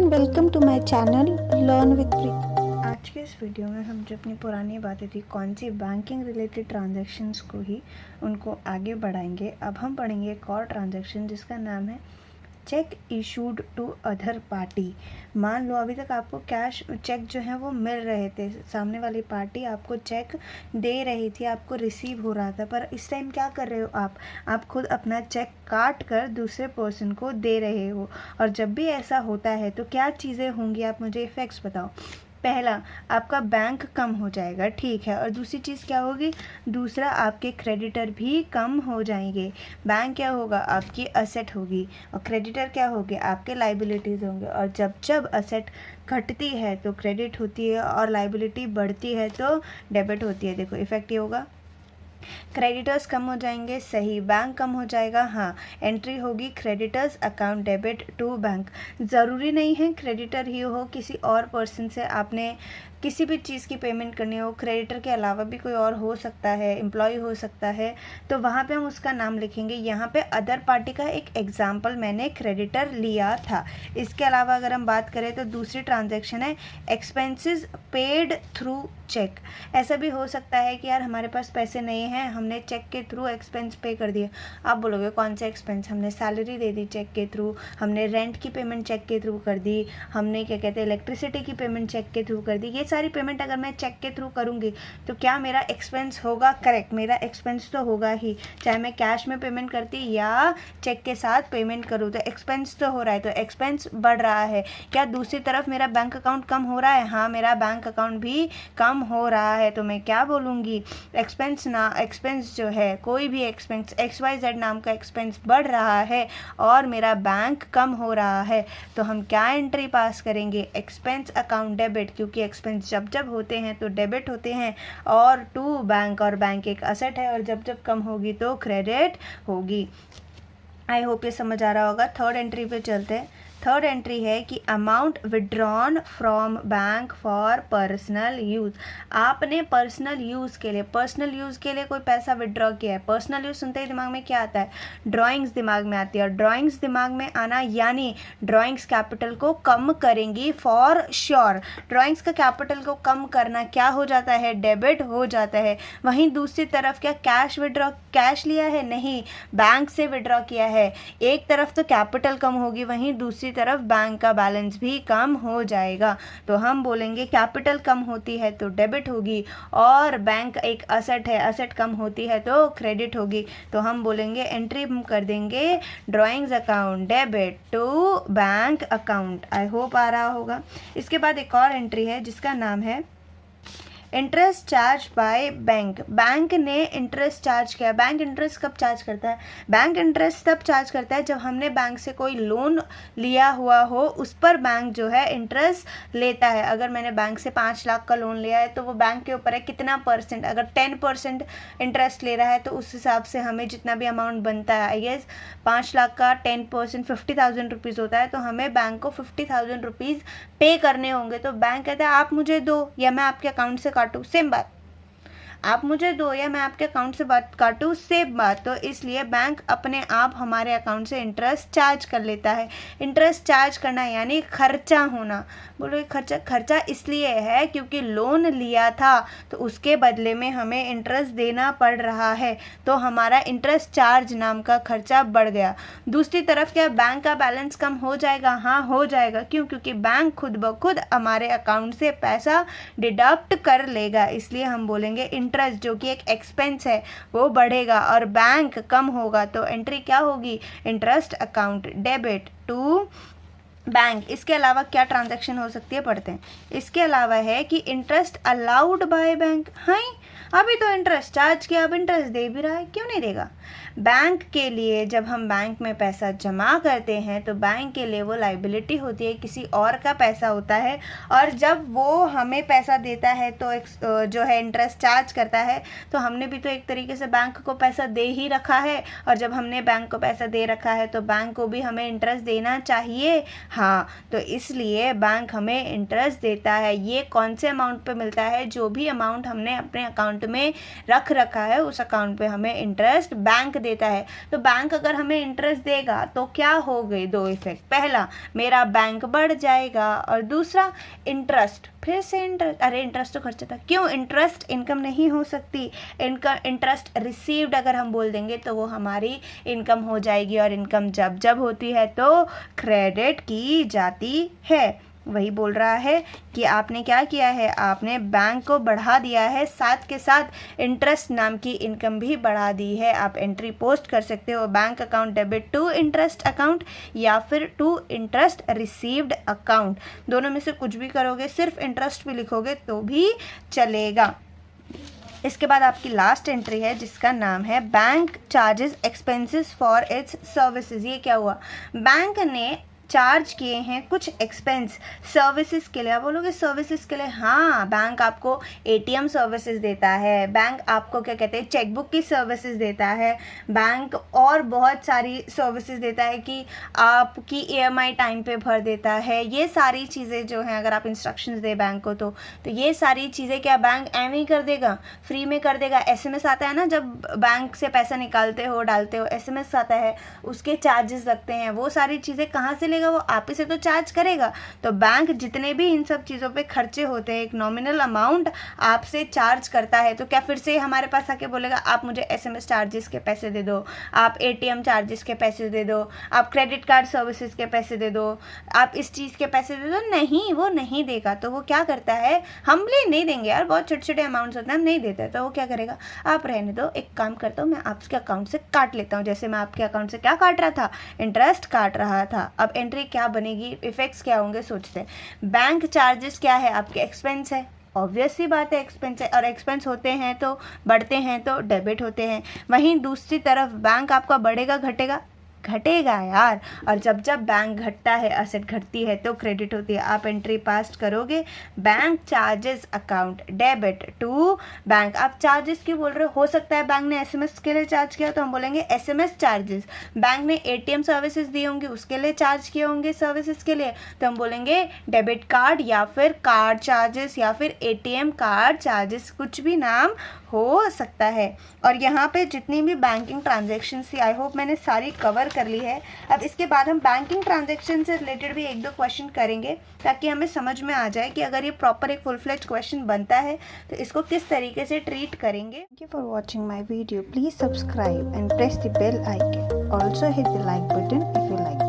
Welcome to my channel learn with Preeti. आज के इस वीडियो में हम जो अपनी पुरानी बातें थी कौन सी बैंकिंग रिलेटेड ट्रांजैक्शंस को ही उनको आगे बढ़ाएंगे। अब हम पढ़ेंगे एक और ट्रांजैक्शन जिसका नाम है cheque issued to other party. मान लो अभी तक आपको कैश चेक जो है वो मिल रहे थे, सामने वाली पार्टी आपको चेक दे रही थी, आपको रिसीव हो रहा था, पर इस टाइम क्या कर रहे हो आप खुद अपना चेक काट कर दूसरे पर्सन को दे रहे हो। और जब भी ऐसा होता है तो क्या चीज़ें होंगी, आप मुझे इफ़ेक्ट्स बताओ। पहला, आपका बैंक कम हो जाएगा, ठीक है। और दूसरी चीज़ क्या होगी, दूसरा आपके क्रेडिटर भी कम हो जाएंगे। बैंक क्या होगा, आपकी असेट होगी, और क्रेडिटर क्या होंगे, आपके लाइबिलिटीज़ होंगे। और जब जब असेट घटती है तो क्रेडिट होती है और लाइबिलिटी बढ़ती है तो डेबिट होती है। देखो इफेक्ट ये होगा, क्रेडिटर्स कम हो जाएंगे, सही। बैंक कम हो जाएगा, हाँ। एंट्री होगी creditors account debit to bank. ज़रूरी नहीं है क्रेडिटर ही हो, किसी और पर्सन से आपने किसी भी चीज़ की पेमेंट करनी हो, क्रेडिटर के अलावा भी कोई और हो सकता है, एम्प्लॉय हो सकता है, तो वहाँ पे हम उसका नाम लिखेंगे। यहाँ पे अदर पार्टी का एक एग्जाम्पल मैंने क्रेडिटर लिया था। इसके अलावा अगर हम बात करें तो दूसरी ट्रांजैक्शन है एक्सपेंसेस पेड थ्रू चेक। ऐसा भी हो सकता है कि यार हमारे पास पैसे नहीं हैं, हमने चेक के थ्रू एक्सपेंस पे कर दिया। आप बोलोगे कौन सा एक्सपेंस, हमने सैलरी दे दी चेक के थ्रू, हमने रेंट की पेमेंट चेक के थ्रू कर दी, हमने क्या कहते हैं इलेक्ट्रिसिटी की पेमेंट चेक के थ्रू कर दी। ये सारी पेमेंट अगर मैं चेक के थ्रू करूँगी तो क्या मेरा एक्सपेंस होगा, करेक्ट, मेरा एक्सपेंस तो होगा ही। चाहे मैं कैश में पेमेंट करती या चेक के साथ पेमेंट करूँ तो एक्सपेंस तो हो रहा है, तो एक्सपेंस बढ़ रहा है। क्या दूसरी तरफ मेरा बैंक अकाउंट कम हो रहा है, हाँ मेरा बैंक अकाउंट भी कम हो रहा है। तो मैं क्या बोलूँगी, एक्सपेंस जो है, कोई भी एक्सपेंस XYZ नाम का एक्सपेंस बढ़ रहा है और मेरा बैंक कम हो रहा है। तो हम क्या एंट्री पास करेंगे, एक्सपेंस अकाउंट डेबिट, क्योंकि एक्सपेंस जब जब होते हैं तो डेबिट होते हैं, और टू बैंक, और बैंक एक असेट है और जब जब कम होगी तो क्रेडिट होगी। आई होप ये समझ आ रहा होगा। थर्ड एंट्री पे चलते हैं। थर्ड एंट्री है कि amount withdrawn from bank for personal use. आपने पर्सनल यूज़ के लिए कोई पैसा विड्रॉ किया है। पर्सनल यूज़ सुनते ही दिमाग में क्या आता है, ड्राइंग्स दिमाग में आती है। और ड्राइंग्स दिमाग में आना यानी ड्राइंग्स कैपिटल को कम करेंगी फॉर श्योर। ड्राइंग्स का कैपिटल को कम करना क्या हो जाता है, डेबिट हो जाता है। वहीं दूसरी तरफ क्या कैश लिया है, नहीं, बैंक से विड्रॉ किया है। एक तरफ तो कैपिटल कम होगी, वहीं दूसरी तरफ बैंक का बैलेंस भी कम हो जाएगा। तो हम बोलेंगे कैपिटल कम होती है तो डेबिट होगी, और बैंक एक असेट है, असेट कम होती है तो क्रेडिट होगी। तो हम बोलेंगे एंट्री हम कर देंगे drawings account debit to bank account. I hope आ रहा होगा। इसके बाद एक और एंट्री है जिसका नाम है interest charge by bank. Bank ने इंटरेस्ट चार्ज किया। बैंक इंटरेस्ट कब चार्ज करता है, बैंक इंटरेस्ट तब चार्ज करता है जब हमने बैंक से कोई लोन लिया हुआ हो, उस पर बैंक जो है इंटरेस्ट लेता है। अगर मैंने बैंक से 5 लाख का लोन लिया है तो वो बैंक के ऊपर है कितना परसेंट, अगर 10% इंटरेस्ट ले रहा है तो उस हिसाब से हमें जितना भी अमाउंट बनता है, आई गेस 5 लाख का 10% 50,000 रुपीज़ होता है, तो हमें बैंक को 50,000 रुपीज़ पे करने होंगे। तो बैंक कहता है आप मुझे दो या मैं आपके अकाउंट से काटूं, सेम बात, आप मुझे दो या मैं आपके अकाउंट से बात काटूँ, सेम बात। तो इसलिए बैंक अपने आप हमारे अकाउंट से इंटरेस्ट चार्ज कर लेता है। इंटरेस्ट चार्ज करना यानी खर्चा होना। बोलो खर्चा इसलिए है क्योंकि लोन लिया था तो उसके बदले में हमें इंटरेस्ट देना पड़ रहा है, तो हमारा इंटरेस्ट चार्ज नाम का खर्चा बढ़ गया। दूसरी तरफ क्या बैंक का बैलेंस कम हो जाएगा, हाँ हो जाएगा। क्यों, क्योंकि बैंक खुद ब खुद हमारे अकाउंट से पैसा डिडक्ट कर लेगा। इसलिए हम बोलेंगे इंटरेस्ट जो कि एक एक्सपेंस है वो बढ़ेगा और बैंक कम होगा। तो एंट्री क्या होगी, interest account debit to bank. इसके अलावा क्या ट्रांजैक्शन हो सकती है, पढ़ते हैं। इसके अलावा है कि इंटरेस्ट अलाउड बाय बैंक। हाँ, अभी तो इंटरेस्ट चार्ज किया, अब इंटरेस्ट दे भी रहा है, क्यों नहीं देगा। बैंक के लिए जब हम बैंक में पैसा जमा करते हैं तो बैंक के लिए वो लाइबिलिटी होती है, किसी और का पैसा होता है, और जब वो हमें पैसा देता है तो जो है इंटरेस्ट चार्ज करता है, तो हमने भी तो एक तरीके से बैंक को पैसा दे ही रखा है, और जब हमने बैंक को पैसा दे रखा है तो बैंक को भी हमें इंटरेस्ट देना चाहिए, हाँ। तो इसलिए बैंक हमें इंटरेस्ट देता है। ये कौन से अमाउंट पे मिलता है, जो भी अमाउंट हमने अपने अकाउंट अकाउंट में रख रखा है उस अकाउंट पे हमें इंटरेस्ट बैंक देता है। तो बैंक अगर हमें इंटरेस्ट देगा तो क्या हो गए दो इफेक्ट, पहला मेरा बैंक बढ़ जाएगा और दूसरा इंटरेस्ट, फिर से इंटरेस्ट, अरे इंटरेस्ट तो खर्चा था, क्यों, इंटरेस्ट इनकम नहीं हो सकती, इनका इंटरेस्ट रिसीव्ड अगर हम बोल देंगे तो वो हमारी इनकम हो जाएगी और इनकम जब जब होती है तो क्रेडिट की जाती है। वही बोल रहा है कि आपने क्या किया है, आपने बैंक को बढ़ा दिया है, साथ के साथ इंटरेस्ट नाम की इनकम भी बढ़ा दी है। आप एंट्री पोस्ट कर सकते हो bank account debit to interest account या फिर टू इंटरेस्ट रिसीव्ड अकाउंट, दोनों में से कुछ भी करोगे, सिर्फ इंटरेस्ट भी लिखोगे तो भी चलेगा। इसके बाद आपकी लास्ट एंट्री है जिसका नाम है bank charges expenses for its services. ये क्या हुआ, बैंक ने चार्ज किए हैं कुछ एक्सपेंस सर्विसेज के लिए। आप बोलोगे सर्विसेज के लिए, हाँ बैंक आपको एटीएम सर्विसेज देता है, बैंक आपको क्या कहते हैं चेकबुक की सर्विसेज देता है, बैंक और बहुत सारी सर्विसेज देता है कि आपकी ईएमआई टाइम पे भर देता है। ये सारी चीज़ें जो हैं अगर आप इंस्ट्रक्शंस दे बैंक को तो ये सारी चीज़ें क्या बैंक एम ही कर देगा, फ्री में कर देगा। एसएमएस आता है ना, जब बैंक से पैसा निकालते हो डालते हो एसएमएस आता है, उसके चार्जेस लगते हैं, वो सारी चीज़ें कहाँ से वो आप ही से तो चार्ज करेगा। तो बैंक जितने भी इन सब चीज़ों पे खर्चे होते हैं एक नॉमिनल अमाउंट आपसे चार्ज करता है। तो क्या फिर से हमारे पास आके बोलेगा आप मुझे एसएमएस चार्जेस के पैसे दे दो, आप एटीएम चार्जेस के पैसे दे दो, आप क्रेडिट कार्ड सर्विसेज के पैसे दे दो, आप इस चीज़ के पैसे दे दो? नहीं, वो नहीं देगा। तो वो क्या करता है, हमले नहीं देंगे यार, बहुत छोटे छोटे अमाउंट्स होते हैं, हम नहीं देते। तो वो क्या करेगा, आप रहने दो, एक काम करता हूँ मैं आपके अकाउंट से काट लेता हूँ। जैसे मैं आपके अकाउंट से क्या काट रहा था, इंटरेस्ट काट रहा था। अब एंट्री क्या बनेगी, इफेक्ट्स क्या होंगे सोचते हैं। बैंक चार्जेस क्या है, आपके एक्सपेंस है, ऑब्वियस सी बात है एक्सपेंस है, और एक्सपेंस होते हैं तो बढ़ते हैं तो डेबिट होते हैं। वहीं दूसरी तरफ बैंक आपका बढ़ेगा घटेगा, घटेगा यार। और जब जब बैंक घटता है, असेट घटती है तो क्रेडिट होती है। आप एंट्री पास करोगे bank charges account debit to bank. आप चार्जेस क्यों बोल रहे हो सकता है बैंक ने एसएमएस के लिए चार्ज किया तो हम बोलेंगे एसएमएस चार्जेस। बैंक ने एटीएम सर्विसेज दी होंगी उसके लिए चार्ज किए होंगे सर्विसेज के लिए तो हम बोलेंगे डेबिट कार्ड या फिर कार्ड चार्जेस या फिर एटीएम कार्ड चार्जेस, कुछ भी नाम हो सकता है। और यहाँ पे जितनी भी बैंकिंग ट्रांजैक्शन थी आई होप मैंने सारी कवर कर ली है। अब इसके बाद हम बैंकिंग ट्रांजैक्शन से रिलेटेड भी एक दो क्वेश्चन करेंगे ताकि हमें समझ में आ जाए कि अगर ये प्रॉपर एक फुल फ्लेज क्वेश्चन बनता है तो इसको किस तरीके से ट्रीट करेंगे। Thank you for watching my video, please subscribe and press the bell icon, also hit the like button if you like.